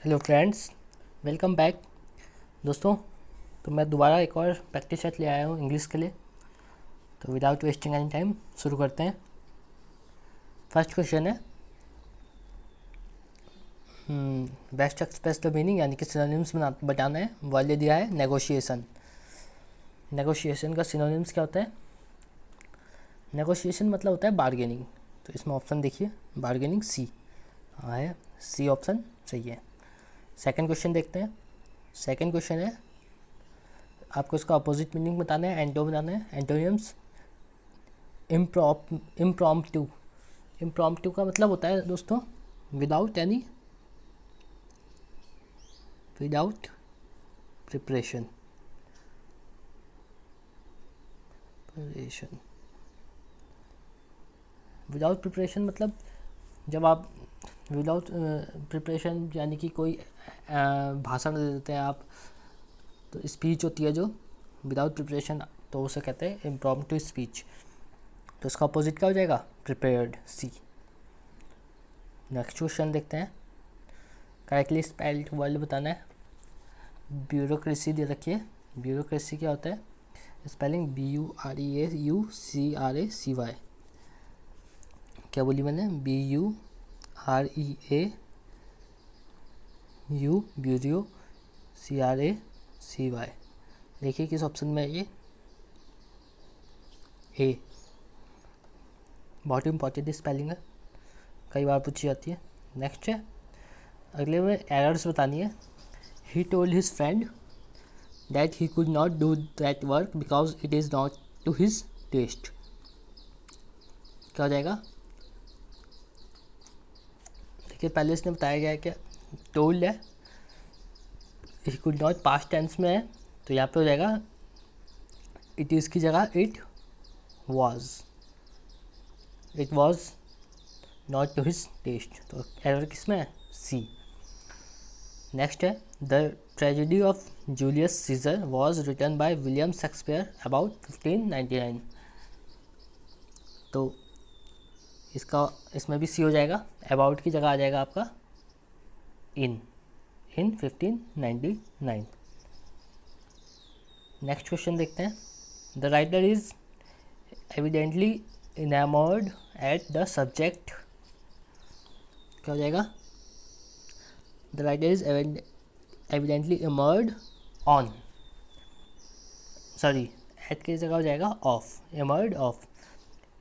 Hello friends, welcome back. दोस्तों, तो मैं दोबारा एक और प्रैक्टिस सेट ले आया हूँ इंग्लिश के लिए। तो विदाउट वेस्टिंग एनी टाइम शुरू करते हैं। फर्स्ट क्वेश्चन है बेस्ट एक्सप्रेस द मीनिंग, यानी कि सिनोनिम्स बताना है। वाले दिया है नेगोशिएशन। नेगोशिएशन का सिनोनिम्स क्या होता है? नेगोशिएशन मतलब होता है बार्गेनिंग। तो इसमें ऑप्शन देखिए, बार्गेनिंग सी। हाँ है, सी ऑप्शन सही है। सेकंड क्वेश्चन देखते हैं। सेकंड क्वेश्चन है, आपको इसका अपोजिट मीनिंग बताना है, एंटो बनाना है। एंटोनियम्स इम्प्रॉम्प्टू। इम्प्रॉम्प्टू का मतलब होता है दोस्तों विदाउट प्रिपरेशन। विदाउट प्रिपरेशन मतलब जब आप विदाउट प्रिपरेशन यानी कि कोई भाषण दे देते हैं आप, तो स्पीच होती है जो विदाउट प्रिपरेशन, तो उसे कहते हैं इम्प्रॉम्प्टू स्पीच। तो इसका अपोजिट क्या हो जाएगा? प्रिपेयर्ड, सी। नेक्स्ट क्वेश्चन देखते हैं। करेक्टली स्पेल्ड वर्ड बताना है। ब्यूरोक्रेसी दे रखी है। ब्यूरोक्रेसी क्या होता है? Spelling BUREAUCRACY। क्या बोली मैंने? BUREAU bureau CRACY। देखिए किस ऑप्शन में है ये? ए। बहुत इंपॉर्टेंट स्पेलिंग है, कई बार पूछी जाती है। नेक्स्ट है, अगले में एरर्स बतानी है। He told his friend that he could not do that work because it is not to his taste. क्या हो जाएगा? देखिए पहले इसने बताया गया है कि टोल्ड है, he could not past tense में है, तो यहाँ पे हो जाएगा इट इज़ की जगह it was not to his taste. तो एरर किस में है? सी। नेक्स्ट है, the tragedy of Julius Caesar was written by William Shakespeare about 1599। तो इसमें भी सी हो जाएगा, अबाउट की जगह आ जाएगा आपका इन 1599। नेक्स्ट क्वेश्चन देखते हैं। The writer is evidently enamoured at the subject. क्या हो जाएगा? The writer is evidently enamoured on, sorry at की जगह हो जाएगा of, enamoured of.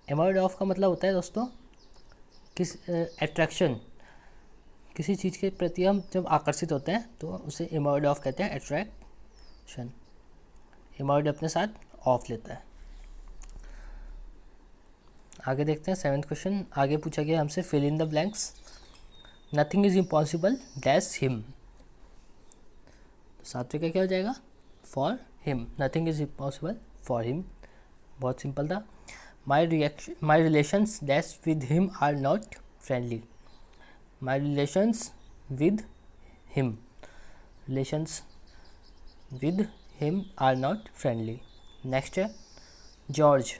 Enamoured of का मतलब होता है दोस्तों किस अट्रैक्शन, किसी चीज़ के प्रति हम जब आकर्षित होते हैं तो उसे इमर्ड ऑफ कहते हैं, अट्रैक्शन। इमर्ड अपने साथ ऑफ लेता है। आगे देखते हैं। सेवेंथ क्वेश्चन आगे पूछा गया हमसे, fill in the blanks. Nothing is impossible dash him. Satvik का क्या हो जाएगा? For him. Nothing is impossible for him, बहुत सिंपल था। My relations dash with him are not friendly. My relations with him, relations with him are not friendly. Next है George.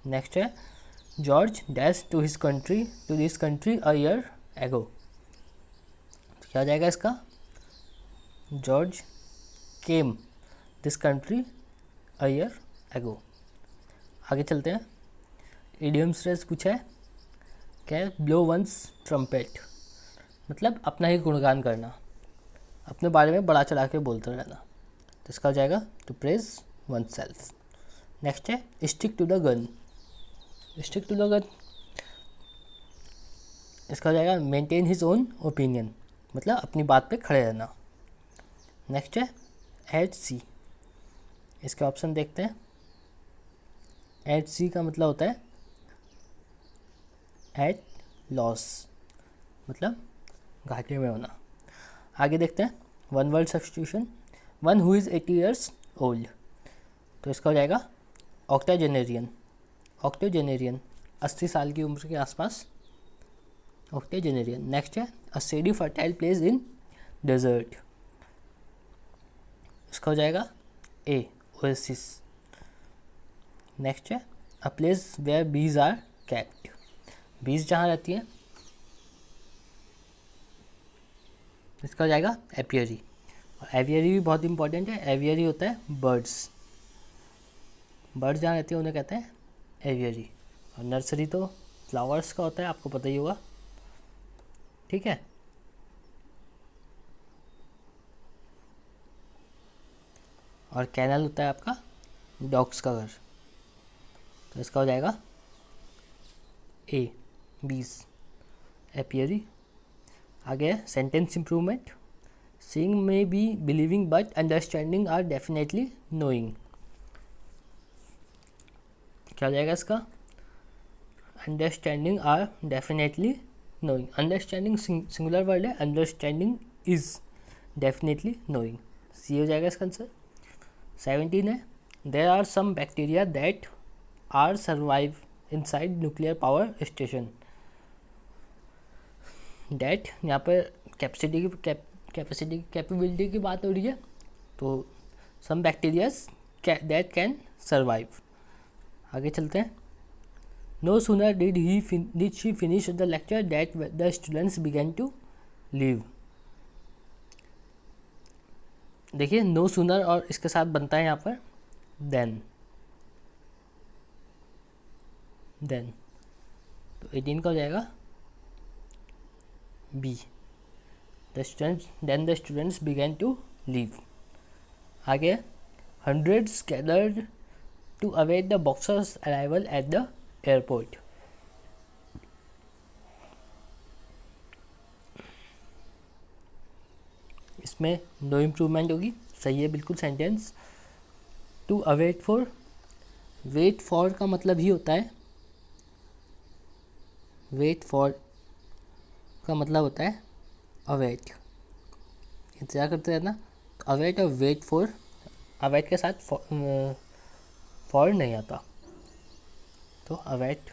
Next है George dash to this country a year ago. क्या हो जाएगा इसका? George came this country a year एगो। आगे चलते हैं। इडियम्स फ्रेज पूछा है, क्या है? ब्लो वंस ट्रम्पेट, मतलब अपना ही गुणगान करना, अपने बारे में बड़ा चढ़ा के बोलते रहना। तो इसका हो जाएगा to praise oneself. Next है stick to the gun. Stick to the gun, इसका हो जाएगा मेंटेन हिज ओन ओपिनियन, मतलब अपनी बात पे खड़े रहना। नेक्स्ट है एट सी। इसके ऑप्शन देखते हैं। एट सी का मतलब होता है एट लॉस, मतलब घाटे में होना। आगे देखते हैं one word substitution. One who is 80 years old, तो इसका हो जाएगा ऑक्टाजेनेरियन। ऑक्टोजेनेरियन 80 साल की उम्र के आसपास, ऑक्टोजेनेरियन। नेक्स्ट है a shady fertile place in desert, इसका हो जाएगा ए ओएसिस। नेक्स्ट है a place where bees are kept. Bees जहाँ रहती हैं इसका हो जाएगा एपियरी। और एवियरी भी बहुत इंपॉर्टेंट है। एवियरी होता है बर्ड्स, बर्ड्स जहाँ रहती है उन्हें कहते हैं एवियरी। और नर्सरी तो फ्लावर्स का होता है, आपको पता ही होगा, ठीक है। और कैनल होता है आपका डॉग्स का घर, तो इसका हो जाएगा ए, बीस, एपियरी। आगे sentence improvement, seeing may be believing but understanding are definitely knowing. क्या हो जाएगा इसका? Understanding are definitely knowing. Understanding singular word है, understanding is definitely knowing, C हो जाएगा इसका आंसर। 17 है, there are some bacteria that are survive inside nuclear power station. That यहाँ पर कैपेबिलिटी की बात हो रही है, तो some bacterias that can survive. आगे चलते हैं। No sooner did she finish the lecture that the students begin to leave. देखिए नो सूनर और इसके साथ बनता है यहाँ पर देन, तो 18 का हो जाएगा B, the students begin to leave. आगे hundreds gathered to await the boxer's arrival at the airport. इसमें नो इम्प्रूवमेंट होगी, सही है बिल्कुल sentence. To await for, wait for का मतलब ही होता है, वेट फॉर का मतलब होता है अवेट, इंतजार करते रहना। अवेट और वेट फॉर, अवेट के साथ फॉर नहीं आता, तो अवेट।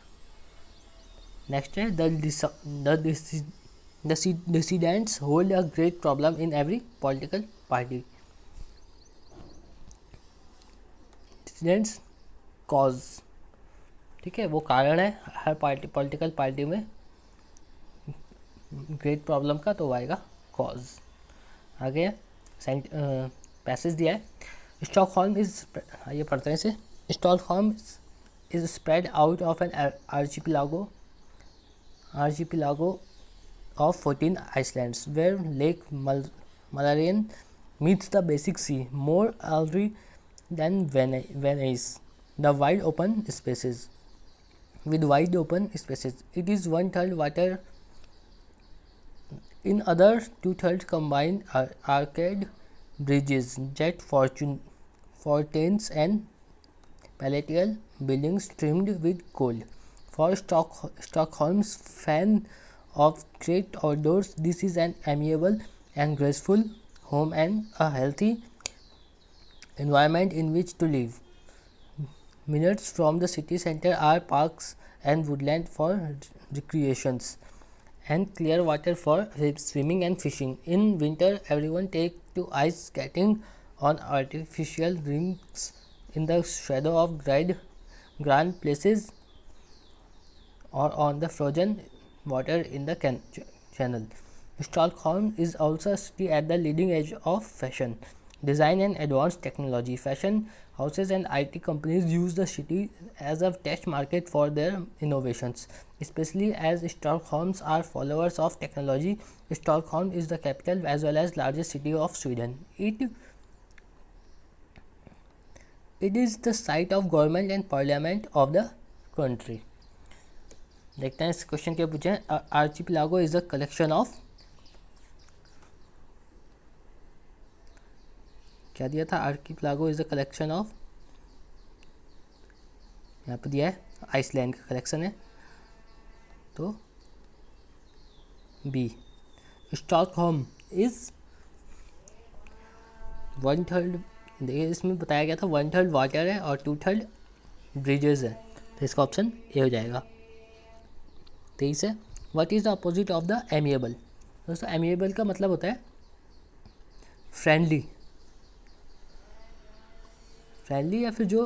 नेक्स्ट है the dissidents hold a great problem in every political party. Dissidents cause, ठीक है, वो कारण है हर पॉलिटिकल पार्टी में ग्रेट प्रॉब्लम का, तो आएगा कॉज। आगे पैसेज दिया है, स्टॉकहोल्म इज, ये पढ़ते हैं इसे। Stockholm is spread out of an archipelago of 14 islands where Lake Malarian meets the Baltic Sea, more airy than Venice. The wide open spaces. With wide open spaces, it is 1/3 water. In other 2/3 combined arcade bridges, jet fountains, and palatial buildings trimmed with gold. For Stockholm's fan of great outdoors, this is an amiable and graceful home and a healthy environment in which to live. Minutes from the city center are parks and woodland for recreations, and clear water for swimming and fishing. In winter, everyone takes to ice skating on artificial rinks in the shadow of grand places or on the frozen water in the channel. Stockholm is also a city at the leading edge of fashion design and advanced technology. Fashion houses and IT companies use the city as a test market for their innovations, especially as Stockholms are followers of technology. Stockholm is the capital as well as largest city of Sweden. It is the site of government and parliament of the country. देखते हैं इस question के पूछे हैं। Archipelago is a collection of, क्या दिया था? Archipelago is a collection of, यहाँ पे दिया है आइसलैंड का कलेक्शन है, तो बी। स्टॉकहोम इज 1/3, देखिए इसमें बताया गया था 1/3 वाटर है और 2/3 ब्रिजेस है, तो इसका ऑप्शन ए हो जाएगा। 23 है, what is the opposite of the amiable. दोस्तों एमिएबल का मतलब होता है फ्रेंडली, या फिर जो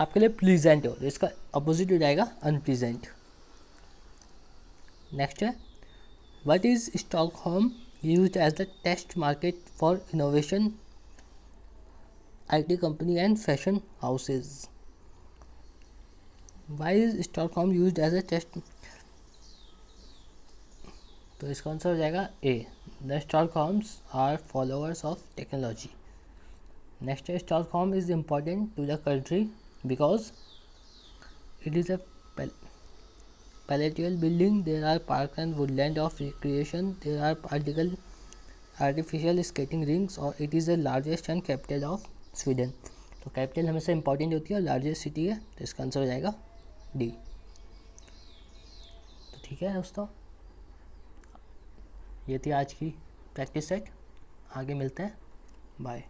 आपके लिए प्लीजेंट हो, तो इसका अपोजिट हो जाएगा अनप्लीजेंट। नेक्स्ट है, what is Stockholm used as the test market for innovation, IT company and fashion houses. Why is Stockholm used as a test? तो इसका आंसर हो जाएगा A, the Stockholms are followers of technology. Next है Stockholm is important to the country because it is a palatial building. There are park and woodland of recreation. There are artificial skating rinks, or it is the largest and capital of Sweden. तो capital हमेशा important होती है और largest city है, तो इसका answer हो जाएगा डी. तो ठीक है दोस्तों, ये थी आज की प्रैक्टिस सेट. आगे मिलते हैं. बाय.